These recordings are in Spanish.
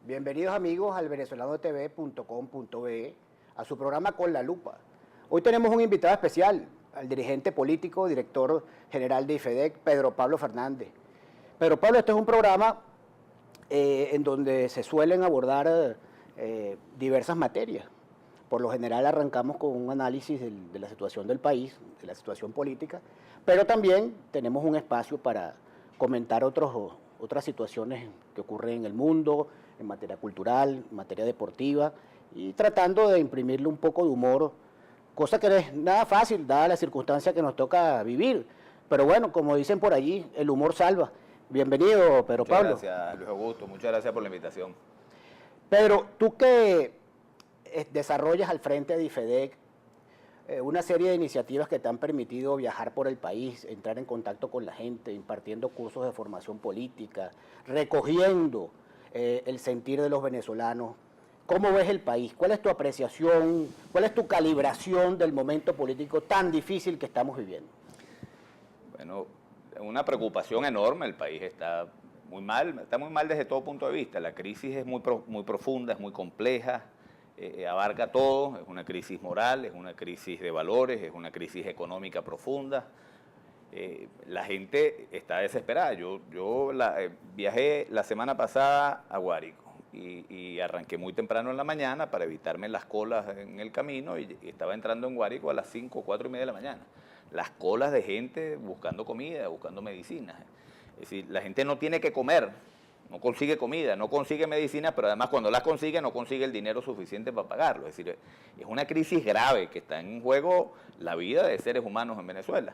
Bienvenidos amigos al venezolanotv.com.be, a su programa Con la Lupa. Hoy tenemos un invitado especial, al dirigente político, director general de IFEDEC, Pedro Pablo Fernández. Pedro Pablo, este es un programa en donde se suelen abordar diversas materias. Por lo general arrancamos con un análisis de la situación del país, de la situación política, pero también tenemos un espacio para comentar otras situaciones que ocurren en el mundo, en materia cultural, en materia deportiva, y tratando de imprimirle un poco de humor, cosa que no es nada fácil, dada la circunstancia que nos toca vivir. Pero bueno, como dicen por allí, el humor salva. Bienvenido, Pedro Pablo. Muchas gracias, Luis Augusto. Muchas gracias por la invitación. Pedro, tú que desarrollas al frente de IFEDEC una serie de iniciativas que te han permitido viajar por el país, entrar en contacto con la gente, impartiendo cursos de formación política, recogiendo el sentir de los venezolanos. ¿Cómo ves el país? ¿Cuál es tu apreciación? ¿Cuál es tu calibración del momento político tan difícil que estamos viviendo? Bueno, una preocupación enorme. El país está muy mal desde todo punto de vista. La crisis es muy profunda, es muy compleja, abarca todo. Es una crisis moral, es una crisis de valores, es una crisis económica profunda. La gente está desesperada. Yo viajé la semana pasada a Guárico y arranqué muy temprano en la mañana para evitarme las colas en el camino y estaba entrando en Guárico a las 5, 4 y media de la mañana. Las colas de gente buscando comida, buscando medicinas. Es decir, la gente no tiene que comer, no consigue comida, no consigue medicinas, pero además cuando las consigue no consigue el dinero suficiente para pagarlo. Es decir, es una crisis grave que está en juego la vida de seres humanos en Venezuela.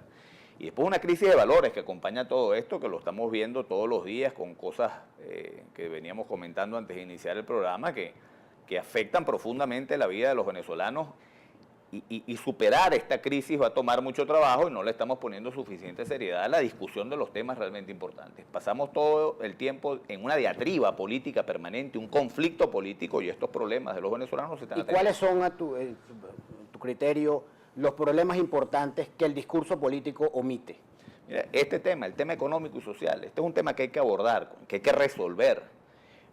Y después una crisis de valores que acompaña todo esto, que lo estamos viendo todos los días con cosas que veníamos comentando antes de iniciar el programa, que afectan profundamente la vida de los venezolanos. Y superar esta crisis va a tomar mucho trabajo y no le estamos poniendo suficiente seriedad a la discusión de los temas realmente importantes. Pasamos todo el tiempo en una diatriba política permanente, un conflicto político, y estos problemas de los venezolanos se están atendiendo. ¿Y cuáles son, a tu criterio, los problemas importantes que el discurso político omite? Mira, este tema, el tema económico y social, este es un tema que hay que abordar, que hay que resolver.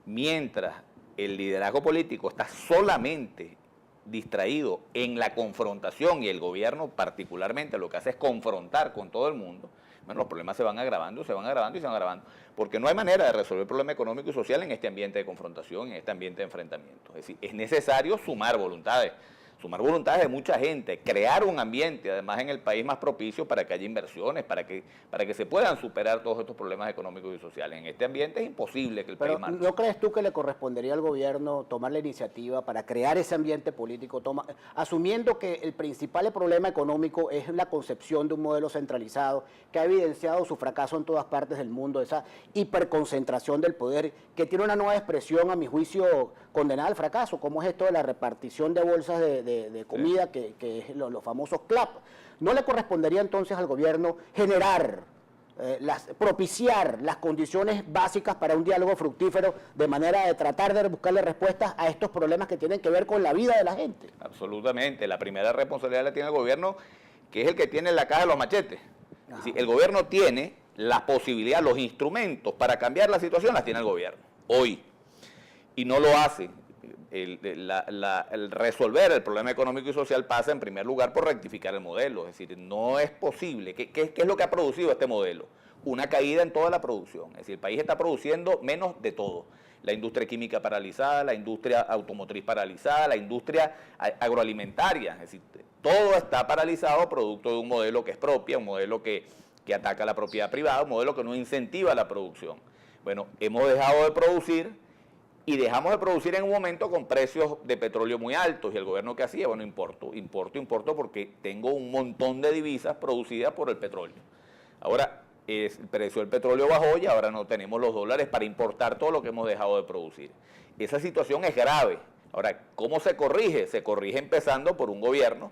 Mientras el liderazgo político está solamente distraído en la confrontación, y el gobierno particularmente lo que hace es confrontar con todo el mundo, bueno, los problemas se van agravando, se van agravando y se van agravando, porque no hay manera de resolver el problema económico y social en este ambiente de confrontación, en este ambiente de enfrentamiento. Es decir, es necesario sumar voluntades de mucha gente, crear un ambiente además en el país más propicio para que haya inversiones, para que se puedan superar todos estos problemas económicos y sociales. En este ambiente es imposible que el país marche. ¿No crees tú que le correspondería al gobierno tomar la iniciativa para crear ese ambiente político, asumiendo que el principal problema económico es la concepción de un modelo centralizado que ha evidenciado su fracaso en todas partes del mundo, esa hiperconcentración del poder, que tiene una nueva expresión, a mi juicio, condenada al fracaso, como es esto de la repartición de bolsas de comida, sí, que es los famosos CLAP? ¿No le correspondería entonces al gobierno generar, propiciar las condiciones básicas para un diálogo fructífero, de manera de tratar de buscarle respuestas a estos problemas que tienen que ver con la vida de la gente? Absolutamente. La primera responsabilidad la tiene el gobierno, que es el que tiene la caja de los machetes. Es decir, el gobierno tiene la posibilidad, los instrumentos para cambiar la situación las tiene el gobierno hoy, y no lo hace. El resolver el problema económico y social pasa en primer lugar por rectificar el modelo. Es decir, no es posible. ¿Qué es lo que ha producido este modelo? Una caída en toda la producción. Es decir, el país está produciendo menos de todo. La industria química paralizada, la industria automotriz paralizada, la industria agroalimentaria. Es decir, todo está paralizado producto de un modelo que es propia, un modelo que ataca la propiedad privada, un modelo que no incentiva la producción. Bueno, hemos dejado de producir. Y dejamos de producir en un momento con precios de petróleo muy altos. ¿Y el gobierno qué hacía? Bueno, importo porque tengo un montón de divisas producidas por el petróleo. Ahora, el precio del petróleo bajó y ahora no tenemos los dólares para importar todo lo que hemos dejado de producir. Esa situación es grave. Ahora, ¿cómo se corrige? Se corrige empezando por un gobierno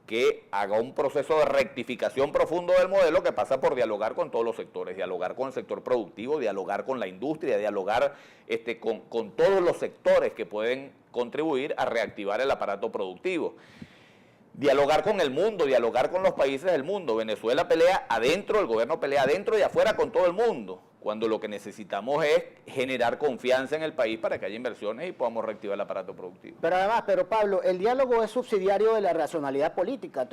que haga un proceso de rectificación profundo del modelo, que pasa por dialogar con todos los sectores, dialogar con el sector productivo, dialogar con la industria, dialogar con todos los sectores que pueden contribuir a reactivar el aparato productivo. Dialogar con el mundo, dialogar con los países del mundo. Venezuela pelea adentro, el gobierno pelea adentro y afuera con todo el mundo. cuando lo que necesitamos es generar confianza en el país para que haya inversiones y podamos reactivar el aparato productivo. Pero además, Pablo, el diálogo es subsidiario de la racionalidad política.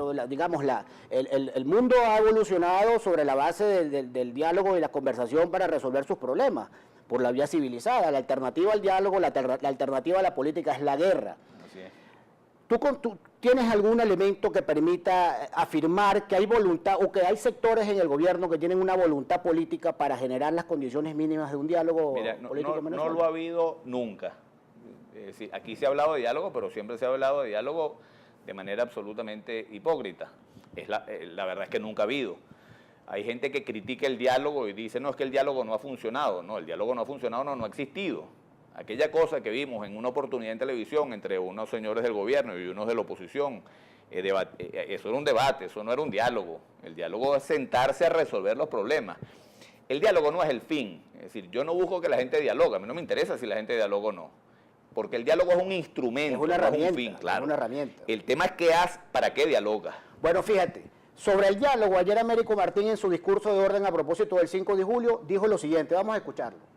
El mundo ha evolucionado sobre la base del diálogo y la conversación para resolver sus problemas, por la vía civilizada. La alternativa al diálogo, la alternativa a la política es la guerra. Así es. ¿Tú tienes algún elemento que permita afirmar que hay voluntad o que hay sectores en el gobierno que tienen una voluntad política para generar las condiciones mínimas de un diálogo político en Venezuela? No lo ha habido nunca. Es decir, aquí se ha hablado de diálogo, pero siempre se ha hablado de diálogo de manera absolutamente hipócrita. La verdad es que nunca ha habido. Hay gente que critica el diálogo y dice, no, es que el diálogo no ha funcionado. No, el diálogo no ha funcionado, no ha existido. Aquella cosa que vimos en una oportunidad en televisión entre unos señores del gobierno y unos de la oposición, eso era un debate, eso no era un diálogo. El diálogo es sentarse a resolver los problemas. El diálogo no es el fin, es decir, yo no busco que la gente dialogue, a mí no me interesa si la gente dialoga o no, porque el diálogo es un instrumento, es una herramienta, no es un fin, claro. Es una herramienta. El tema es qué haces, para qué dialoga. Bueno, fíjate, sobre el diálogo, ayer Américo Martín en su discurso de orden a propósito del 5 de julio dijo lo siguiente, vamos a escucharlo.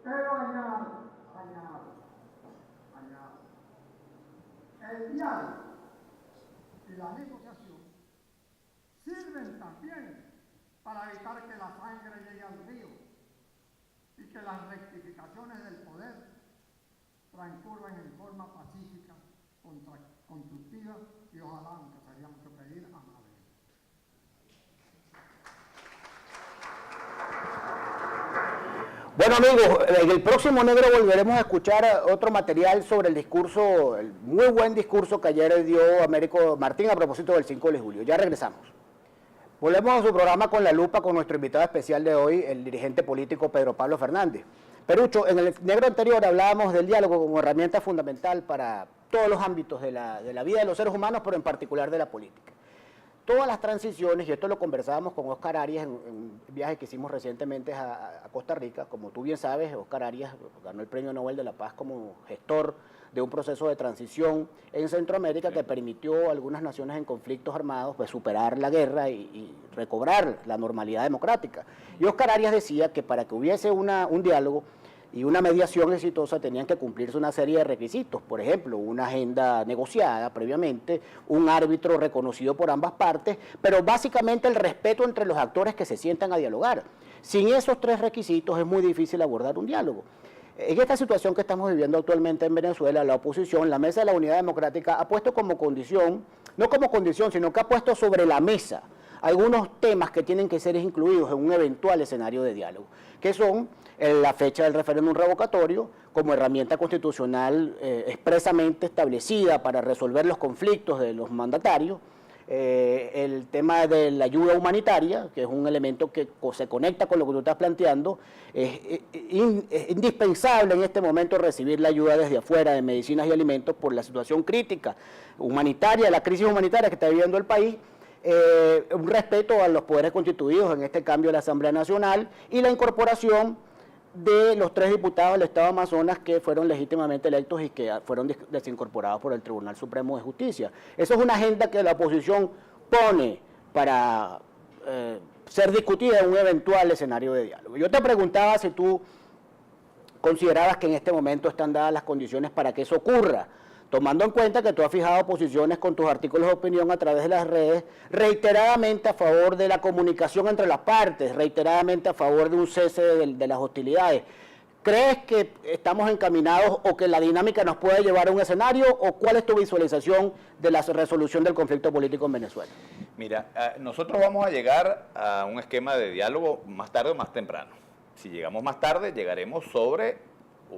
Pero añado, el diálogo y la negociación sirven también para evitar que la sangre llegue al río y que las rectificaciones del poder transcurran en forma pacífica, constructiva y ojalá, aunque sería mucho pedir, amable. Bueno amigos, en el próximo Negro volveremos a escuchar otro material sobre el discurso, el muy buen discurso que ayer dio Américo Martín a propósito del 5 de julio. Ya regresamos. Volvemos a su programa Con la Lupa con nuestro invitado especial de hoy, el dirigente político Pedro Pablo Fernández. Perucho, en el Negro anterior hablábamos del diálogo como herramienta fundamental para todos los ámbitos de la vida de los seres humanos, pero en particular de la política. Todas las transiciones, y esto lo conversábamos con Oscar Arias en un viaje que hicimos recientemente a Costa Rica, como tú bien sabes, Oscar Arias ganó el Premio Nobel de la Paz como gestor de un proceso de transición en Centroamérica que permitió a algunas naciones en conflictos armados pues, superar la guerra y recobrar la normalidad democrática. Y Oscar Arias decía que para que hubiese un diálogo y una mediación exitosa tenían que cumplirse una serie de requisitos, por ejemplo, una agenda negociada previamente, un árbitro reconocido por ambas partes, pero básicamente el respeto entre los actores que se sientan a dialogar. Sin esos tres requisitos es muy difícil abordar un diálogo. En esta situación que estamos viviendo actualmente en Venezuela, la oposición, la Mesa de la Unidad Democrática, ha puesto como condición, no como condición, sino que ha puesto sobre la mesa algunos temas que tienen que ser incluidos en un eventual escenario de diálogo, que son la fecha del referéndum revocatorio como herramienta constitucional expresamente establecida para resolver los conflictos de los mandatarios, el tema de la ayuda humanitaria, que es un elemento que se conecta con lo que tú estás planteando, es indispensable en este momento recibir la ayuda desde afuera de medicinas y alimentos por la situación crítica humanitaria, la crisis humanitaria que está viviendo el país, un respeto a los poderes constituidos, en este cambio de la Asamblea Nacional, y la incorporación de los 3 diputados del Estado de Amazonas que fueron legítimamente electos y que fueron desincorporados por el Tribunal Supremo de Justicia. Eso es una agenda que la oposición pone para ser discutida en un eventual escenario de diálogo. Yo te preguntaba si tú considerabas que en este momento están dadas las condiciones para que eso ocurra, tomando en cuenta que tú has fijado posiciones con tus artículos de opinión a través de las redes, reiteradamente a favor de la comunicación entre las partes, reiteradamente a favor de un cese de las hostilidades. ¿Crees que estamos encaminados o que la dinámica nos puede llevar a un escenario, o cuál es tu visualización de la resolución del conflicto político en Venezuela? Mira, nosotros vamos a llegar a un esquema de diálogo más tarde o más temprano. Si llegamos más tarde, llegaremos sobre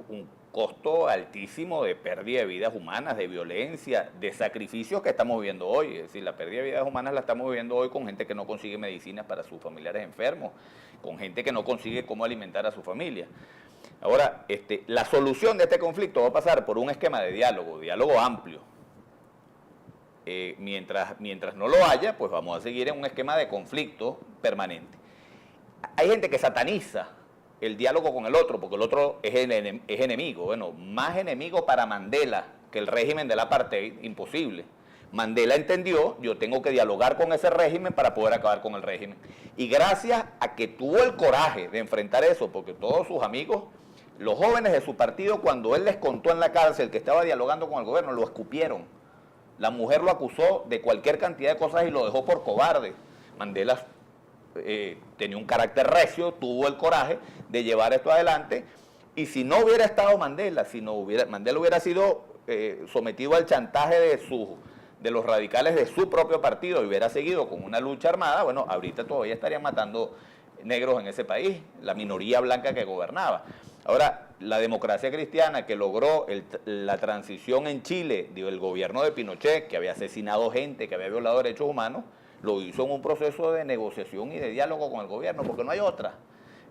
un costo altísimo de pérdida de vidas humanas, de violencia, de sacrificios que estamos viviendo hoy. Es decir, la pérdida de vidas humanas la estamos viviendo hoy con gente que no consigue medicinas para sus familiares enfermos, con gente que no consigue cómo alimentar a su familia. Ahora, la solución de este conflicto va a pasar por un esquema de diálogo amplio. Mientras no lo haya, pues vamos a seguir en un esquema de conflicto permanente. Hay gente que sataniza el diálogo con el otro, porque el otro es enemigo. Bueno, más enemigo para Mandela que el régimen del apartheid, imposible. Mandela entendió, yo tengo que dialogar con ese régimen para poder acabar con el régimen. Y gracias a que tuvo el coraje de enfrentar eso, porque todos sus amigos, los jóvenes de su partido, cuando él les contó en la cárcel que estaba dialogando con el gobierno, lo escupieron. La mujer lo acusó de cualquier cantidad de cosas y lo dejó por cobarde. Mandela tenía un carácter recio, tuvo el coraje de llevar esto adelante, y si no hubiera estado Mandela, Mandela hubiera sido sometido al chantaje de los radicales de su propio partido y hubiera seguido con una lucha armada, bueno, ahorita todavía estarían matando negros en ese país, la minoría blanca que gobernaba. Ahora, la democracia cristiana que logró la transición en Chile del gobierno de Pinochet, que había asesinado gente, que había violado derechos humanos, lo hizo en un proceso de negociación y de diálogo con el gobierno, porque no hay otra.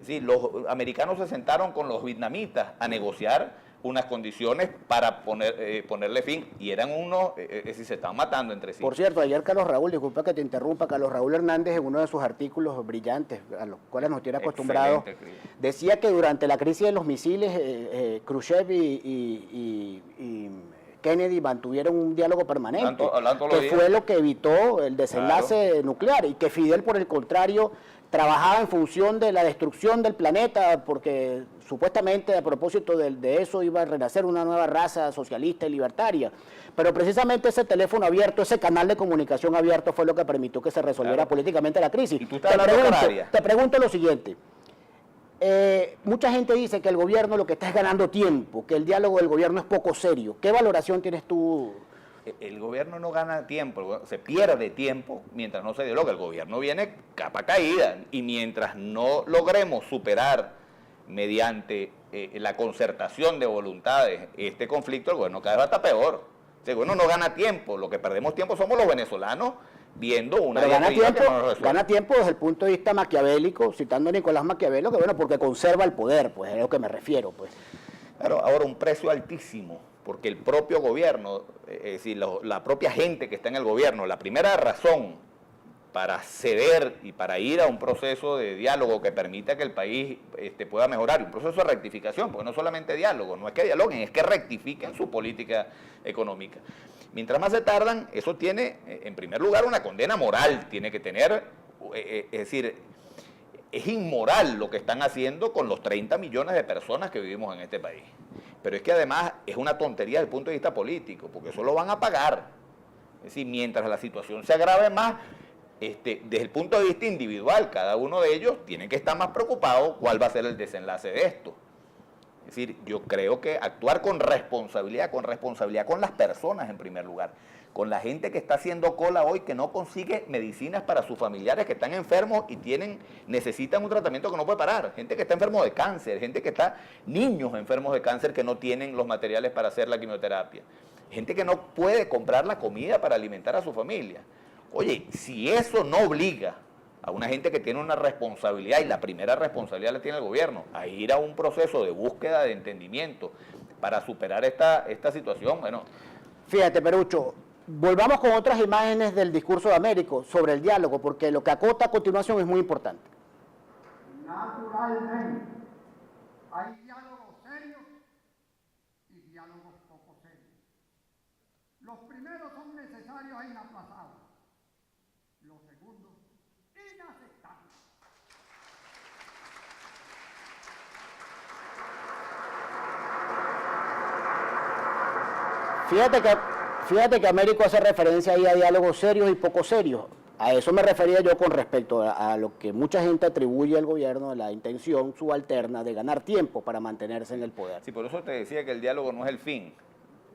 Sí, los americanos se sentaron con los vietnamitas a negociar unas condiciones para ponerle fin, y eran unos, se estaban matando entre sí. Por cierto, ayer Carlos Raúl, disculpa que te interrumpa, Carlos Raúl Hernández, en uno de sus artículos brillantes, a los cuales nos tiene acostumbrados, decía que durante la crisis de los misiles, Khrushchev y Kennedy mantuvieron un diálogo permanente, que fue lo que evitó el desenlace nuclear, y que Fidel, por el contrario, trabajaba en función de la destrucción del planeta, porque supuestamente a propósito de eso iba a renacer una nueva raza socialista y libertaria. Pero precisamente ese teléfono abierto, ese canal de comunicación abierto fue lo que permitió que se resolviera políticamente la crisis. ¿Y tú estás hablando te pregunto lo siguiente. Mucha gente dice que el gobierno lo que está es ganando tiempo, que el diálogo del gobierno es poco serio. ¿Qué valoración tienes tú? El gobierno no gana tiempo, se pierde tiempo mientras no se dialoga. El gobierno viene capa caída, y mientras no logremos superar mediante la concertación de voluntades este conflicto, el gobierno cada vez va a estar peor. El gobierno no gana tiempo, lo que perdemos tiempo somos los venezolanos viendo una diatriba que no nos resuelve. Gana tiempo desde el punto de vista maquiavélico, citando a Nicolás Maquiavelo, que bueno, porque conserva el poder, pues es a lo que me refiero, pues. Claro, ahora un precio altísimo, porque el propio gobierno, es decir, la propia gente que está en el gobierno, la primera razón para ceder y para ir a un proceso de diálogo que permita que el país pueda mejorar, un proceso de rectificación, porque no solamente diálogo, no es que dialoguen, es que rectifiquen su política económica. Mientras más se tardan, eso tiene, en primer lugar, una condena moral, tiene que tener, es decir, es inmoral lo que están haciendo con los 30 millones de personas que vivimos en este país. Pero es que además es una tontería desde el punto de vista político, porque eso lo van a pagar. Es decir, mientras la situación se agrave más, desde el punto de vista individual, cada uno de ellos tiene que estar más preocupado cuál va a ser el desenlace de esto. Es decir, yo creo que actuar con responsabilidad con las personas en primer lugar, con la gente que está haciendo cola hoy, que no consigue medicinas para sus familiares que están enfermos y necesitan un tratamiento que no puede parar, gente que está enfermo de cáncer, niños enfermos de cáncer que no tienen los materiales para hacer la quimioterapia, gente que no puede comprar la comida para alimentar a su familia. Oye, si eso no obliga a una gente que tiene una responsabilidad, y la primera responsabilidad la tiene el gobierno, a ir a un proceso de búsqueda de entendimiento para superar esta situación, bueno. Fíjate, Perucho, volvamos con otras imágenes del discurso de Américo sobre el diálogo, porque lo que acota a continuación es muy importante. Naturalmente, hay diálogos serios y diálogos poco serios. Los primeros son necesarios e inaplazables. Los segundos, inaceptables. Fíjate que Américo hace referencia ahí a diálogos serios y poco serios. A eso me refería yo con respecto a lo que mucha gente atribuye al gobierno, la intención subalterna de ganar tiempo para mantenerse en el poder. Sí, por eso te decía que el diálogo no es el fin.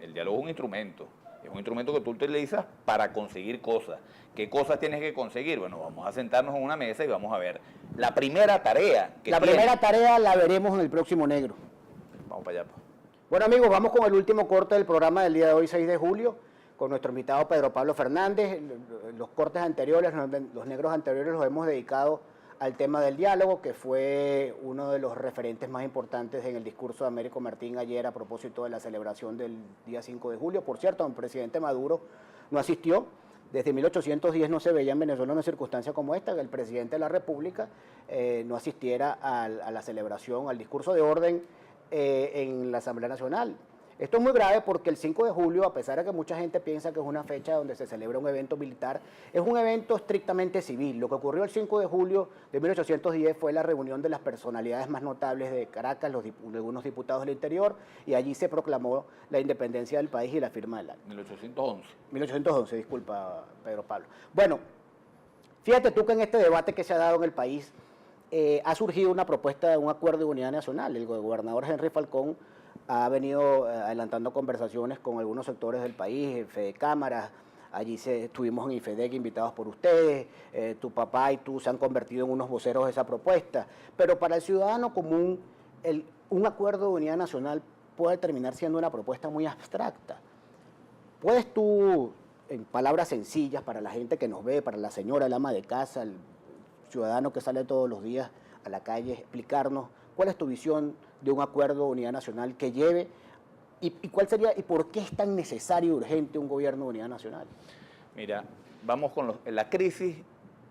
El diálogo es un instrumento. Es un instrumento que tú utilizas para conseguir cosas. ¿Qué cosas tienes que conseguir? Bueno, vamos a sentarnos en una mesa y vamos a ver la primera tarea que primera tarea la veremos en el próximo negro. Vamos para allá, pues. Bueno, amigos, vamos con el último corte del programa del día de hoy, 6 de julio, con nuestro invitado Pedro Pablo Fernández. Los cortes anteriores, los negros anteriores, los hemos dedicado al tema del diálogo, que fue uno de los referentes más importantes en el discurso de Américo Martín ayer a propósito de la celebración del día 5 de julio. Por cierto, el presidente Maduro no asistió. Desde 1810 no se veía en Venezuela una circunstancia como esta, que el presidente de la República no asistiera a la celebración, al discurso de orden en la Asamblea Nacional. Esto es muy grave porque el 5 de julio, a pesar de que mucha gente piensa que es una fecha donde se celebra un evento militar, es un evento estrictamente civil. Lo que ocurrió el 5 de julio de 1810 fue la reunión de las personalidades más notables de Caracas, algunos diputados del interior, y allí se proclamó la independencia del país y la firma del acta. 1811. 1811, disculpa, Pedro Pablo. Bueno, fíjate tú que en este debate que se ha dado en el país ha surgido una propuesta de un acuerdo de unidad nacional. El gobernador Henry Falcón ha venido adelantando conversaciones con algunos sectores del país, Fede Cámaras, allí estuvimos en IFEDEC invitados por ustedes, tu papá y tú se han convertido en unos voceros de esa propuesta, pero para el ciudadano común un acuerdo de unidad nacional puede terminar siendo una propuesta muy abstracta. ¿Puedes tú, en palabras sencillas para la gente que nos ve, para la señora, el ama de casa, el ciudadano que sale todos los días a la calle, explicarnos cuál es tu visión de un acuerdo de unidad nacional que lleve y cuál sería y por qué es tan necesario y urgente un gobierno de unidad nacional? Mira, vamos con la crisis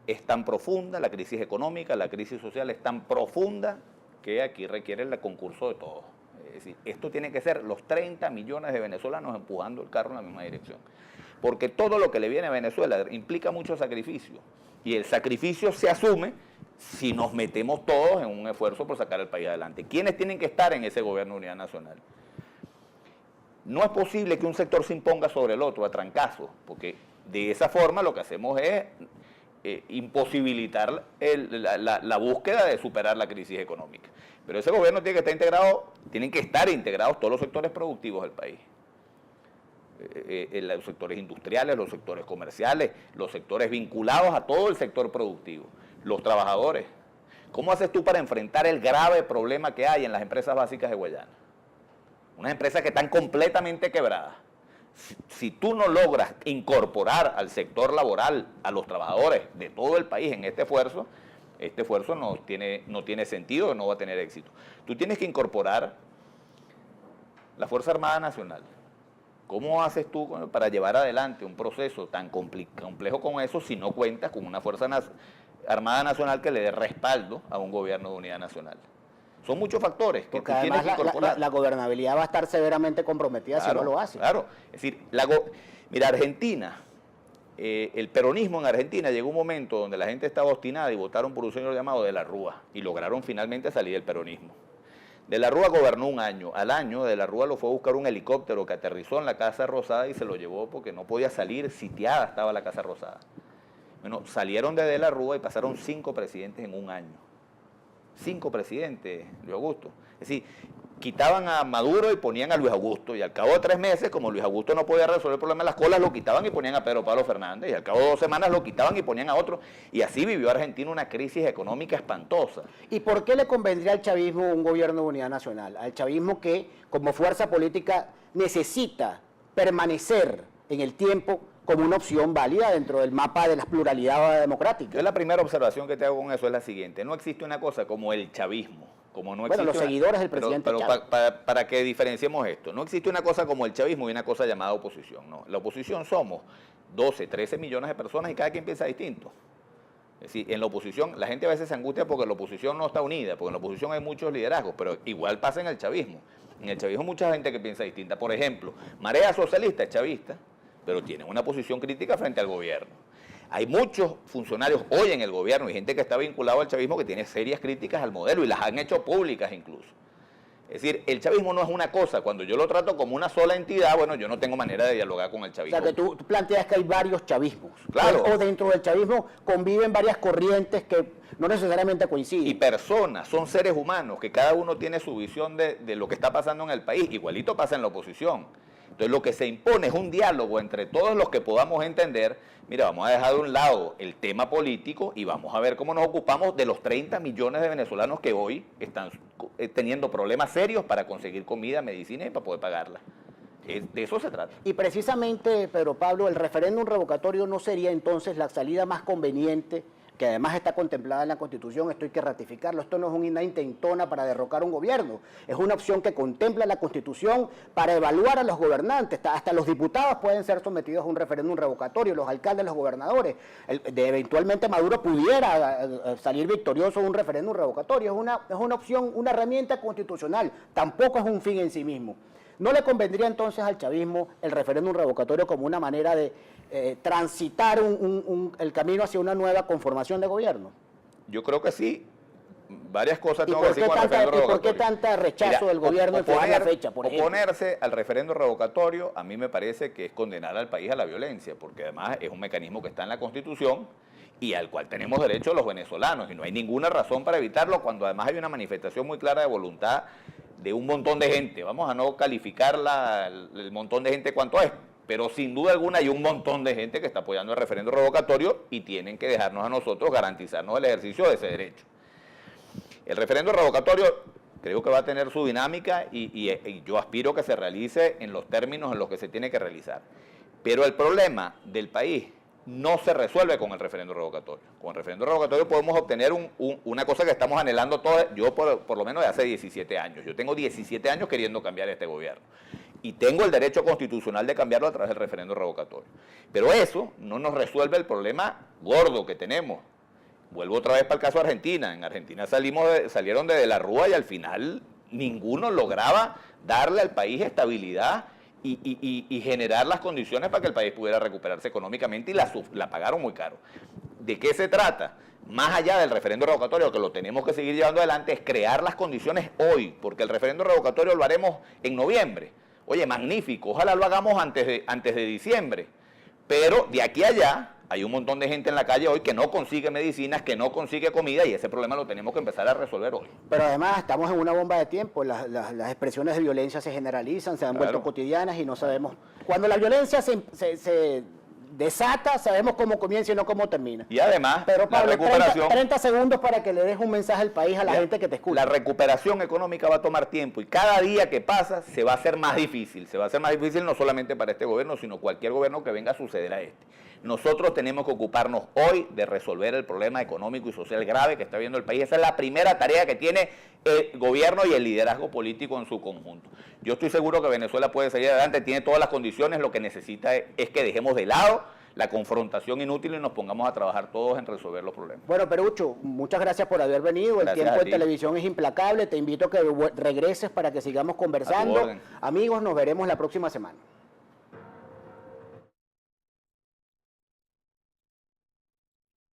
es tan profunda, la crisis económica, la crisis social es tan profunda que aquí requiere el concurso de todos. Es decir, esto tiene que ser los 30 millones de venezolanos empujando el carro en la misma dirección. Porque todo lo que le viene a Venezuela implica mucho sacrificio. Y el sacrificio se asume si nos metemos todos en un esfuerzo por sacar el país adelante. ¿Quiénes tienen que estar en ese gobierno de unidad nacional? No es posible que un sector se imponga sobre el otro a trancazo, porque de esa forma lo que hacemos es imposibilitar la búsqueda de superar la crisis económica. Pero ese gobierno tiene que estar integrado, tienen que estar integrados todos los sectores productivos del país. Los sectores industriales, los sectores comerciales, los sectores vinculados a todo el sector productivo, los trabajadores. ¿Cómo haces tú para enfrentar el grave problema que hay en las empresas básicas de Guayana? Unas empresas que están completamente quebradas. Si tú no logras incorporar al sector laboral, a los trabajadores de todo el país en este esfuerzo no tiene sentido, no va a tener éxito. Tú tienes que incorporar la Fuerza Armada Nacional. ¿Cómo haces tú para llevar adelante un proceso tan complejo como eso si no cuentas con una Fuerza Armada Nacional que le dé respaldo a un gobierno de unidad nacional? Son muchos factores que porque tú tienes además que incorporar. la gobernabilidad va a estar severamente comprometida si no lo hace. Claro, es decir, mira, Argentina, el peronismo en Argentina llegó un momento donde la gente estaba obstinada y votaron por un señor llamado De la Rúa y lograron finalmente salir del peronismo. De la Rúa gobernó un año. Al año De la Rúa lo fue a buscar un helicóptero que aterrizó en la Casa Rosada y se lo llevó porque no podía salir, sitiada estaba la Casa Rosada. Bueno, salieron de la Rúa y pasaron 5 presidentes en un año. 5 presidentes, Luis Augusto. Es decir, quitaban a Maduro y ponían a Luis Augusto, y al cabo de 3 meses, como Luis Augusto no podía resolver el problema de las colas, lo quitaban y ponían a Pedro Pablo Fernández, y al cabo de 2 semanas lo quitaban y ponían a otro, y así vivió Argentina una crisis económica espantosa. ¿Y por qué le convendría al chavismo un gobierno de unidad nacional? Al chavismo que, como fuerza política, necesita permanecer en el tiempo como una opción válida dentro del mapa de la pluralidad democrática. Yo la primera observación que te hago con eso es la siguiente: no existe una cosa como el chavismo, como no existe los seguidores del presidente pero Chávez. para que diferenciemos esto, no existe una cosa como el chavismo y una cosa llamada oposición, no. La oposición somos 12, 13 millones de personas y cada quien piensa distinto. Es decir, en la oposición, la gente a veces se angustia porque la oposición no está unida, porque en la oposición hay muchos liderazgos, pero igual pasa en el chavismo. En el chavismo hay mucha gente que piensa distinta. Por ejemplo, Marea Socialista es chavista, pero tienen una posición crítica frente al gobierno. Hay muchos funcionarios hoy en el gobierno y gente que está vinculado al chavismo que tiene serias críticas al modelo y las han hecho públicas incluso. Es decir, el chavismo no es una cosa. Cuando yo lo trato como una sola entidad, bueno, yo no tengo manera de dialogar con el chavismo. O sea, que tú planteas que hay varios chavismos. Claro. O dentro del chavismo conviven varias corrientes que no necesariamente coinciden. Y personas, son seres humanos, que cada uno tiene su visión de lo que está pasando en el país. Igualito pasa en la oposición. Entonces lo que se impone es un diálogo entre todos los que podamos entender. Mira, vamos a dejar de un lado el tema político y vamos a ver cómo nos ocupamos de los 30 millones de venezolanos que hoy están teniendo problemas serios para conseguir comida, medicina y para poder pagarla. De eso se trata. Y precisamente, Pedro Pablo, el referéndum revocatorio no sería entonces la salida más conveniente, que además está contemplada en la Constitución, esto hay que ratificarlo, esto no es una intentona para derrocar un gobierno, es una opción que contempla la Constitución para evaluar a los gobernantes, hasta los diputados pueden ser sometidos a un referéndum revocatorio, los alcaldes, los gobernadores, eventualmente Maduro pudiera salir victorioso de un referéndum revocatorio, es una opción, una herramienta constitucional, tampoco es un fin en sí mismo. ¿No le convendría entonces al chavismo el referéndum revocatorio como una manera de transitar el camino hacia una nueva conformación de gobierno? Yo creo que sí. Varias cosas ¿Y tengo que decir con el referéndum por qué revocatorio. tanta rechazo del gobierno en fijar la fecha, por ejemplo? Oponerse al referéndum revocatorio a mí me parece que es condenar al país a la violencia, porque además es un mecanismo que está en la Constitución y al cual tenemos derecho los venezolanos, y no hay ninguna razón para evitarlo cuando además hay una manifestación muy clara de voluntad de un montón de gente. Vamos a no calificar el montón de gente cuánto es, pero sin duda alguna hay un montón de gente que está apoyando el referéndum revocatorio y tienen que dejarnos a nosotros garantizarnos el ejercicio de ese derecho. El referéndum revocatorio creo que va a tener su dinámica y yo aspiro que se realice en los términos en los que se tiene que realizar. Pero el problema del país no se resuelve con el referéndum revocatorio. Con el referéndum revocatorio podemos obtener una cosa que estamos anhelando todos, yo por lo menos de hace 17 años. Yo tengo 17 años queriendo cambiar este gobierno. Y tengo el derecho constitucional de cambiarlo a través del referéndum revocatorio. Pero eso no nos resuelve el problema gordo que tenemos. Vuelvo otra vez para el caso de Argentina. En Argentina salieron de la Rúa y al final ninguno lograba darle al país estabilidad y generar las condiciones para que el país pudiera recuperarse económicamente y la pagaron muy caro. ¿De qué se trata? Más allá del referéndum revocatorio, que lo tenemos que seguir llevando adelante, es crear las condiciones hoy, porque el referéndum revocatorio lo haremos en noviembre. Oye, magnífico, ojalá lo hagamos antes de diciembre, pero de aquí a allá hay un montón de gente en la calle hoy que no consigue medicinas, que no consigue comida y ese problema lo tenemos que empezar a resolver hoy. Pero además estamos en una bomba de tiempo, las expresiones de violencia se generalizan, se han vuelto cotidianas y no sabemos. Cuando la violencia se desata, sabemos cómo comienza y no cómo termina. Y además, pero Pablo, la recuperación... 30 segundos para que le des un mensaje al país, a la gente que te escucha. La recuperación económica va a tomar tiempo y cada día que pasa se va a hacer más difícil. Se va a hacer más difícil no solamente para este gobierno, sino cualquier gobierno que venga a suceder a este. Nosotros tenemos que ocuparnos hoy de resolver el problema económico y social grave que está viviendo el país. Esa es la primera tarea que tiene el gobierno y el liderazgo político en su conjunto. Yo estoy seguro que Venezuela puede seguir adelante, tiene todas las condiciones, lo que necesita es que dejemos de lado la confrontación inútil y nos pongamos a trabajar todos en resolver los problemas. Bueno, Perucho, muchas gracias por haber venido. El tiempo en televisión es implacable. Te invito a que regreses para que sigamos conversando. Amigos, nos veremos la próxima semana.